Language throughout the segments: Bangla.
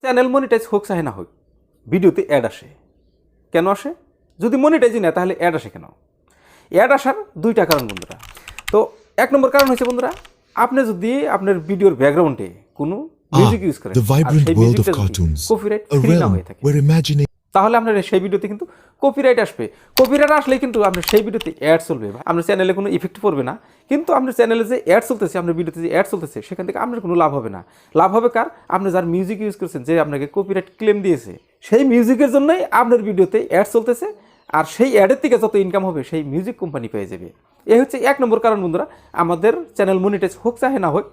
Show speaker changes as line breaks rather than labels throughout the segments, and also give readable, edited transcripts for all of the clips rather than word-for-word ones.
চ্যানেল মনিটাইজ হোক চাহে না হোক ভিডিওতে অ্যাড আসে। কেন আসে? যদি মনিটাইজই না তাহলে অ্যাড আসে কেন? অ্যাড আসার দুইটা কারণ বন্ধুরা। তো এক নম্বর কারণ হচ্ছে বন্ধুরা, আপনি যদি আপনার ভিডিওর ব্যাকগ্রাউন্ডে কোনো মিউজিক ইউজ করেন
the
আর
vibrant
সেই
world of
মিউজিকটা যদি
cartoons,
কপিরাইট
a
ফ্রি না
realm
হয়ে থাকে,
where imagining
তাহলে আপনার সেই ভিডিওতে কিন্তু কপিরাইট আসবে। কপিরাইট আসলে কিন্তু আপনার সেই ভিডিওতে অ্যাড চলবে, আপনার চ্যানেলে কোনো ইফেক্ট পড়বে না, কিন্তু আপনার চ্যানেলে যে অ্যাড চলতেছে, আপনার ভিডিওতে যে অ্যাড চলতেছে, সেখান থেকে আপনার কোনো লাভ হবে না। লাভ হবে কার? আপনি যার মিউজিক ইউজ করছেন, যে আপনাকে কপিরাইট ক্লেম দিয়েছে, সেই মিউজিকের জন্যই আপনার ভিডিওতে অ্যাড চলতেছে, আর সেই অ্যাডের থেকে যত ইনকাম হবে সেই মিউজিক কোম্পানি পেয়ে যাবে। এই হচ্ছে এক নম্বর কারণ বন্ধুরা, আমাদের চ্যানেল মনিটাইজ হোক চাহে না হোক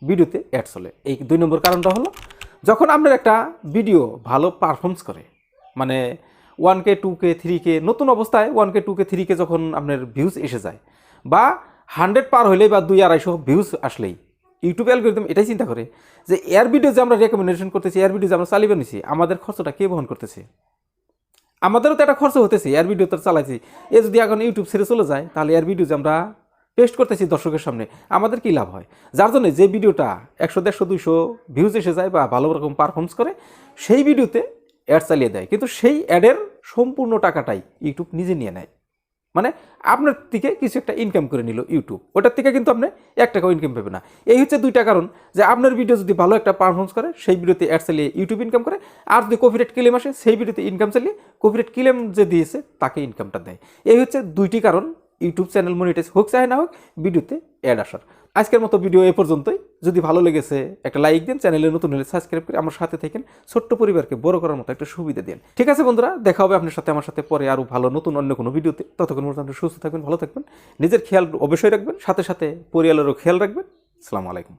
ভিডিওতে অ্যাড চলে। এই 2 নম্বর কারণটা হলো, যখন আপনার একটা ভিডিও ভালো পারফরমেন্স করে, মানে 1K 2K 3K, নতুন অবস্থায় 1K 2K 3K যখন আপনার ভিউজ এসে যায়, বা 100 পার হইলেই বা 200-250 ভিউজ আসলেই ইউটিউব অ্যালগরিদম এটাই চিন্তা করে যে এর ভিডিও যে আমরা রেকমেন্ডেশন করতেছি, এর ভিডিও যে আমরা চালিয়ে নিছি, আমাদের খরচটা কে বহন করতেছে? আমাদেরও তো একটা খরচ হতেছে, এর ভিডিও তো চালাইছি। এ যদি এখন ইউটিউব ছেড়ে চলে যায়, তাহলে এর ভিডিও যে আমরা পেস্ট করতেছি দর্শকের সামনে, আমাদের কী লাভ হয়? যার জন্য যে ভিডিওটা 100 150 200 ভিউজ এসে যায় বা ভালো রকম পারফরমেন্স করে, সেই ভিডিওতে অ্যাড চালিয়ে দেয়, কিন্তু সেই অ্যাডের সম্পূর্ণ টাকাটাই ইউটিউব নিজে নিয়ে নেয়। মানে আপনার থেকে কিছু একটা ইনকাম করে নিল ইউটিউব, ওটার থেকে কিন্তু আপনি 1 টাকাও ইনকাম পাবে না। এই হচ্ছে 2টা কারণ, যে আপনার ভিডিও যদি ভালো একটা পারফরমেন্স করে, সেই ভিডিওতে অ্যাড চালিয়ে ইউটিউব ইনকাম করে, আর যদি কপিরাইট ক্লেম আসে, সেই ভিডিওতে ইনকাম চালিয়ে কপিরাইট ক্লেম যে দিয়েছে তাকে ইনকামটা দেয়। এই হচ্ছে 2টি কারণ ইউটিউব চ্যানেল মনিটাইজ হোক চাহে না হোক ভিডিওতে অ্যাড আসার। আজকের মতো ভিডিও এ পর্যন্তই। যদি ভালো লেগেছে একটা লাইক দিন, চ্যানেলে নতুন হলে সাবস্ক্রাইব করে আমার সাথে থাকেন, ছোট্ট পরিবারকে বড় করার মতো একটা সুবিধা দিন। ঠিক আছে বন্ধুরা, দেখা হবে আপনার সাথে আমার সাথে পরে আরও ভালো নতুন অন্য কোনো ভিডিওতে। ততক্ষণ পর্যন্ত সুস্থ থাকবেন, ভালো থাকবেন, নিজের খেয়াল অবশ্যই রাখবেন, সাথে সাথে পরিবারেরও খেয়াল রাখবেন। আসসালামু আলাইকুম।